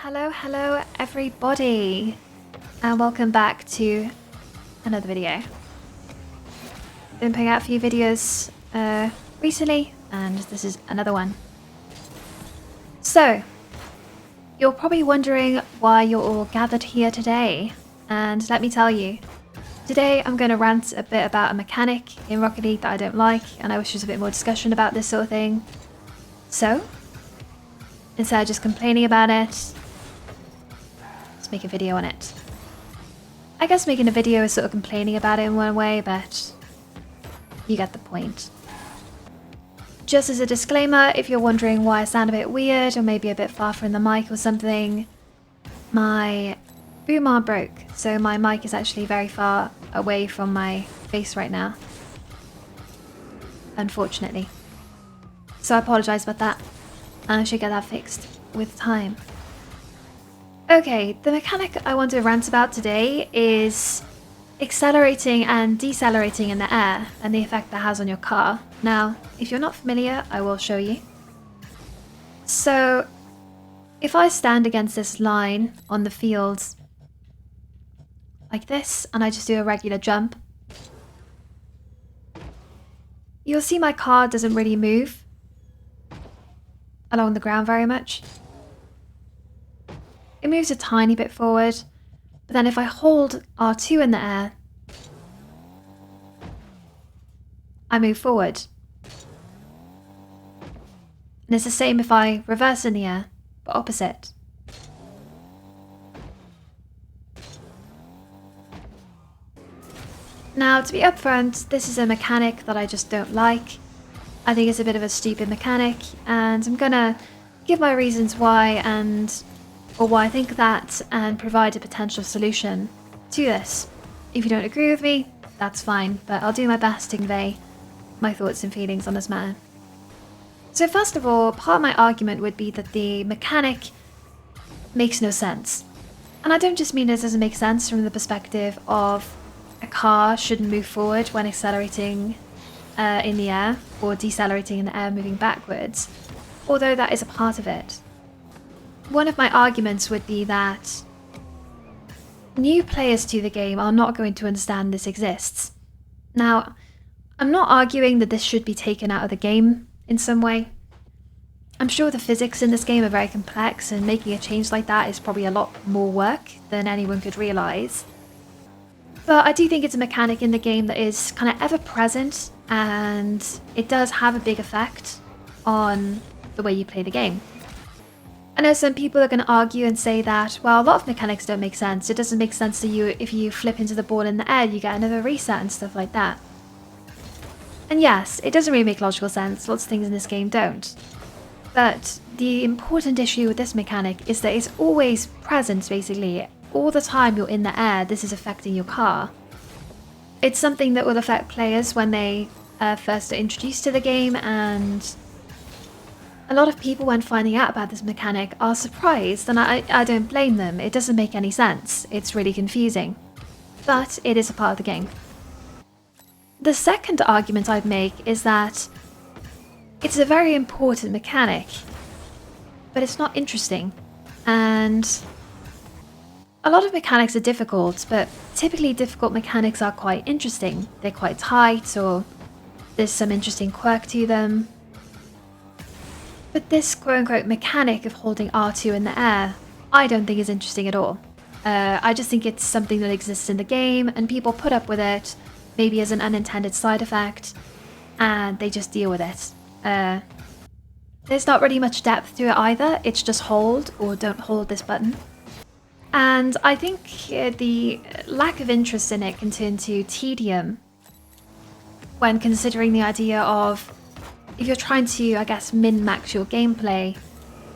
Hello everybody, and welcome back to another video. Been putting out a few videos recently, and this is another one. So, you're probably wondering why you're all gathered here today, and let me tell you. Today I'm going to rant a bit about a mechanic in Rocket League that I don't like, and I wish there was a bit more discussion about this sort of thing. So, instead of just complaining about it, let's make a video on it. I guess making a video is sort of complaining about it in one way, but you get the point. Just as a disclaimer, if you're wondering why I sound a bit weird or maybe a bit far from the mic or something, my boom arm broke, so my mic is actually very far away from my face right now, unfortunately. So I apologise about that, and I should get that fixed with time. Okay, the mechanic I want to rant about today is accelerating and decelerating in the air and the effect that has on your car. Now, if you're not familiar, I will show you. So, if I stand against this line on the field like this, and I just do a regular jump, you'll see my car doesn't really move along the ground very much. It moves a tiny bit forward, but then if I hold R2 in the air, I move forward. And it's the same if I reverse in the air, but opposite. Now, to be upfront, this is a mechanic that I just don't like. I think it's a bit of a stupid mechanic, and I'm gonna give my reasons why or why I think that, and provide a potential solution to this. If you don't agree with me, that's fine, but I'll do my best to convey my thoughts and feelings on this matter. So first of all, part of my argument would be that the mechanic makes no sense. And I don't just mean it doesn't make sense from the perspective of a car shouldn't move forward when accelerating in the air, or decelerating in the air moving backwards, although that is a part of it. One of my arguments would be that new players to the game are not going to understand this exists. Now, I'm not arguing that this should be taken out of the game in some way. I'm sure the physics in this game are very complex, and making a change like that is probably a lot more work than anyone could realise. But I do think it's a mechanic in the game that is kind of ever present, and it does have a big effect on the way you play the game. I know some people are going to argue and say that, well, a lot of mechanics don't make sense. It doesn't make sense to you if you flip into the ball in the air, you get another reset and stuff like that. And yes, it doesn't really make logical sense. Lots of things in this game don't. But the important issue with this mechanic is that it's always present, basically. All the time you're in the air, this is affecting your car. It's something that will affect players when they first are introduced to the game, and a lot of people, when finding out about this mechanic, are surprised, and I don't blame them. It doesn't make any sense. It's really confusing. But it is a part of the game. The second argument I'd make is that it's a very important mechanic, but it's not interesting. And a lot of mechanics are difficult, but typically difficult mechanics are quite interesting. They're quite tight, or there's some interesting quirk to them. But this quote-unquote mechanic of holding R2 in the air, I don't think is interesting at all. I just think it's something that exists in the game, and people put up with it, maybe as an unintended side effect, and they just deal with it. There's not really much depth to it either, it's just hold or don't hold this button. And I think the lack of interest in it can turn to tedium when considering the idea of, if you're trying to, I guess, min-max your gameplay,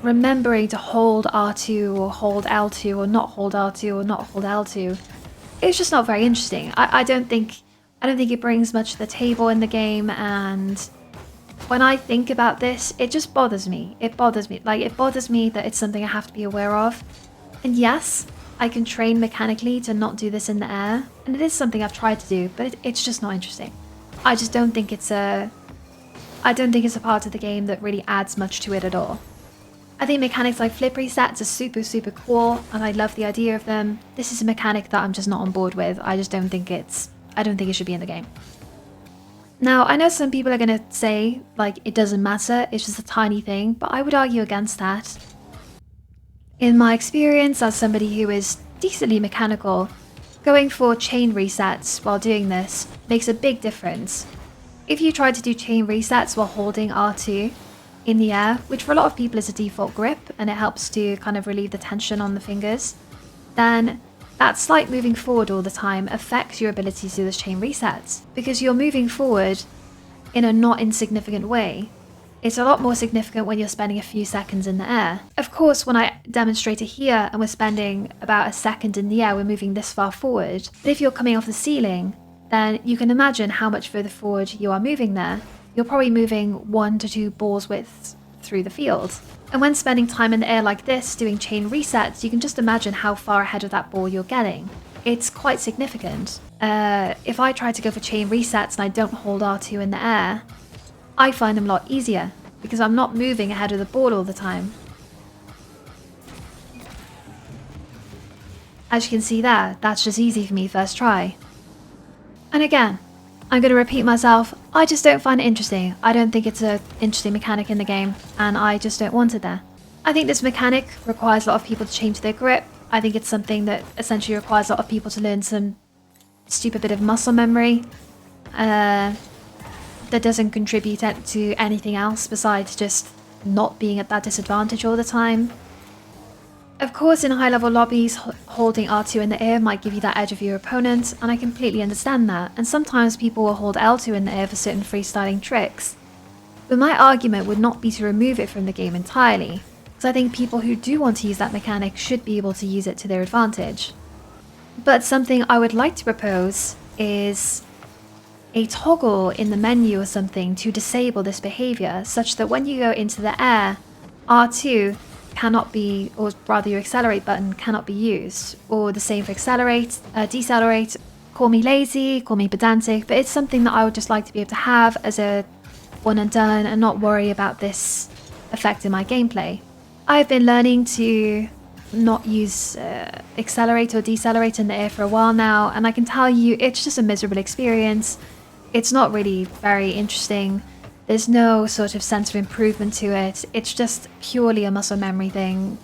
remembering to hold R2 or hold L2 or not hold R2 or not hold L2, it's just not very interesting. I don't think it brings much to the table in the game, and when I think about this, it just bothers me. It bothers me that it's something I have to be aware of. And yes, I can train mechanically to not do this in the air, and it is something I've tried to do, but it's just not interesting. I just don't think it's a part of the game that really adds much to it at all. I think mechanics like flip resets are super cool, and I love the idea of them. This is a mechanic that I'm just not on board with. I don't think it should be in the game. Now, I know some people are going to say, like, it doesn't matter, it's just a tiny thing, but I would argue against that. In my experience as somebody who is decently mechanical, going for chain resets while doing this makes a big difference. If you try to do chain resets while holding R2 in the air, which for a lot of people is a default grip and it helps to kind of relieve the tension on the fingers, then that slight moving forward all the time affects your ability to do those chain resets, because you're moving forward in a not insignificant way. It's a lot more significant when you're spending a few seconds in the air. Of course, when I demonstrate it here and we're spending about a second in the air, we're moving this far forward. But if you're coming off the ceiling, then you can imagine how much further forward you are moving there. You're probably moving 1 to 2 balls widths through the field. And when spending time in the air like this, doing chain resets, you can just imagine how far ahead of that ball you're getting. It's quite significant. If I try to go for chain resets and I don't hold R2 in the air, I find them a lot easier because I'm not moving ahead of the ball all the time. As you can see there, that's just easy for me first try. And again, I'm going to repeat myself, I just don't find it interesting. I don't think it's an interesting mechanic in the game, and I just don't want it there. I think this mechanic requires a lot of people to change their grip. I think it's something that essentially requires a lot of people to learn some stupid bit of muscle memory. That doesn't contribute to anything else besides just not being at that disadvantage all the time. Of course, in high-level lobbies, holding R2 in the air might give you that edge of your opponent, and I completely understand that, and sometimes people will hold L2 in the air for certain freestyling tricks. But my argument would not be to remove it from the game entirely, because I think people who do want to use that mechanic should be able to use it to their advantage. But something I would like to propose is a toggle in the menu or something to disable this behavior, such that when you go into the air, R2 cannot be, or rather your accelerate button cannot be used, or the same for decelerate. Call me lazy, call me pedantic, but it's something that I would just like to be able to have as a one and done and not worry about this affecting my gameplay. I've been learning to not use accelerate or decelerate in the air for a while now, and I can tell you it's just a miserable experience. It's not really very interesting. There's no sort of sense of improvement to it. It's just purely a muscle memory thing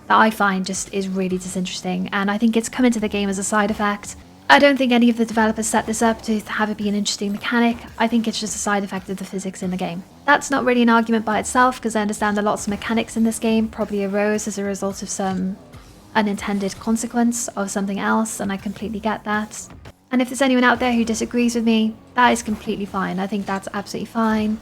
that I find just is really disinteresting, and I think it's come into the game as a side effect. I don't think any of the developers set this up to have it be an interesting mechanic. I think it's just a side effect of the physics in the game. That's not really an argument by itself, because I understand that lots of mechanics in this game probably arose as a result of some unintended consequence of something else, and I completely get that. And if there's anyone out there who disagrees with me, that is completely fine. I think that's absolutely fine.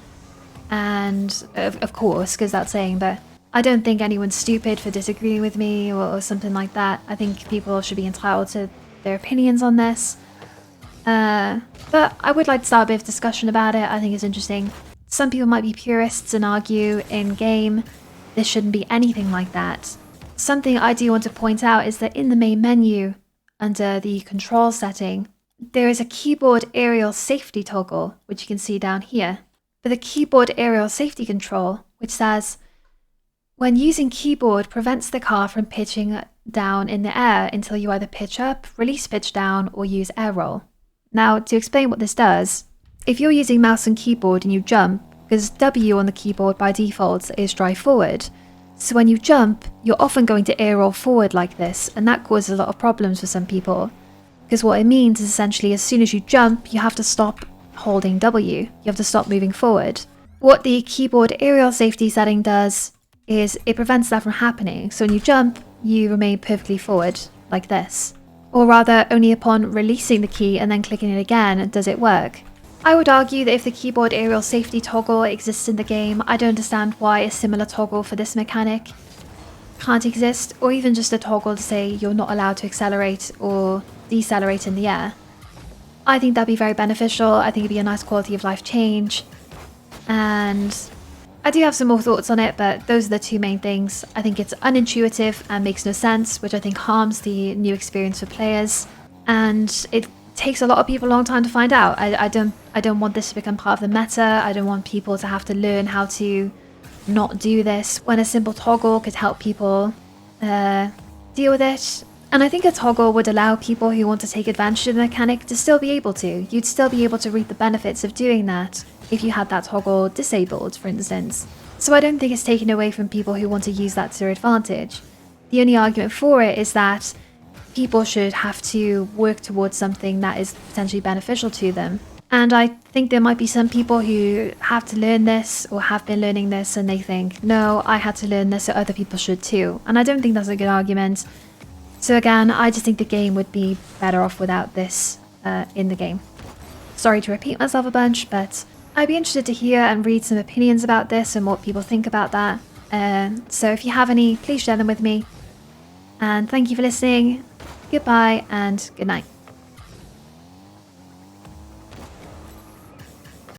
And of course, goes without saying, but I don't think anyone's stupid for disagreeing with me or something like that. I think people should be entitled to their opinions on this. But I would like to start a bit of discussion about it. I think it's interesting. Some people might be purists and argue in game this shouldn't be anything like that. Something I do want to point out is that in the main menu, under the control setting, there is a keyboard aerial safety toggle, which you can see down here. For the keyboard aerial safety control, which says, when using keyboard prevents the car from pitching down in the air until you either pitch up, release pitch down, or use air roll. Now, to explain what this does, if you're using mouse and keyboard and you jump, because W on the keyboard by default is drive forward, so when you jump, you're often going to air roll forward like this, and that causes a lot of problems for some people. Because what it means is essentially as soon as you jump, you have to stop holding W. You have to stop moving forward. What the keyboard aerial safety setting does is it prevents that from happening. So when you jump, you remain perfectly forward, like this. Or rather, only upon releasing the key and then clicking it again does it work. I would argue that if the keyboard aerial safety toggle exists in the game, I don't understand why a similar toggle for this mechanic can't exist, or even just a toggle to say you're not allowed to accelerate or decelerate in the air. I think that'd be very beneficial. I think it'd be a nice quality of life change. And I do have some more thoughts on it, but those are the two main things. I think it's unintuitive and makes no sense, which I think harms the new experience for players. And it takes a lot of people a long time to find out. I don't want this to become part of the meta. I don't want people to have to learn how to not do this when a simple toggle could help people deal with it. And I think a toggle would allow people who want to take advantage of the mechanic to still be able to. You'd still be able to reap the benefits of doing that if you had that toggle disabled, for instance. So I don't think it's taken away from people who want to use that to their advantage. The only argument for it is that people should have to work towards something that is potentially beneficial to them. And I think there might be some people who have to learn this or have been learning this and they think, no, I had to learn this so other people should too. And I don't think that's a good argument. So again, I just think the game would be better off without this in the game. Sorry to repeat myself a bunch, but I'd be interested to hear and read some opinions about this and what people think about that. So if you have any, please share them with me. And thank you for listening. Goodbye and good night.